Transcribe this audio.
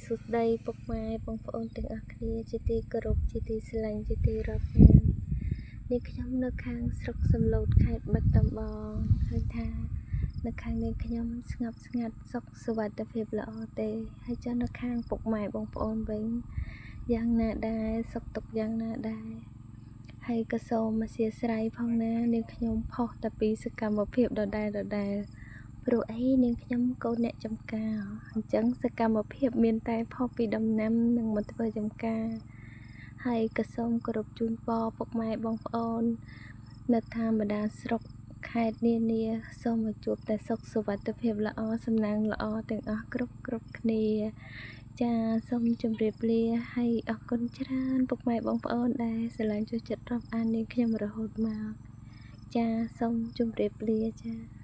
សួស្តីពុកម៉ែបងប្អូនទាំងអស់គ្នាជាទីគោរពជាទីស្រឡាញ់ជាទីរាប់អាននេះខ្ញុំនៅខាងស្រុកសំឡូតខេត្តបាត់ដំបងឃើញថានៅខាងនេះខ្ញុំស្ងប់ស្ងាត់សុខសុវត្ថិភាពល្អទេហើយចុះនៅខាងពុកម៉ែបងប្អូនវិញយ៉ាងណាដែរសុខទុក្ខយ៉ាងណាដែរហើយក៏សូមអធិស្ឋានផងណានាងខ្ញុំផុសតែពីសកម្មភាពដដែលព្រោះអីនាងខ្ញុំកូនអ្នកចំការអញ្ចឹងសកម្មភាពមានតែផុសពីដំណាំនិងមកធ្វើចំការហើយក៏សូមគោរពជូនពរពុកម៉ែបងប្អូននៅតាមបណ្ដាស្រុកខេត្តនានាសូមឲ្យជួបតែសុខសុវត្ថិភាពល្អសំណាងល្អទាំងអស់គ្រប់គ្នាចាសូមជម្រាបលាហើយអរគុណច្រើនពុកម៉ែបងប្អូនដែលស្រឡាញ់ចូលចិត្តរាប់អាននាងខ្ញុំរហូតមកចាសូមជម្រាបលាចា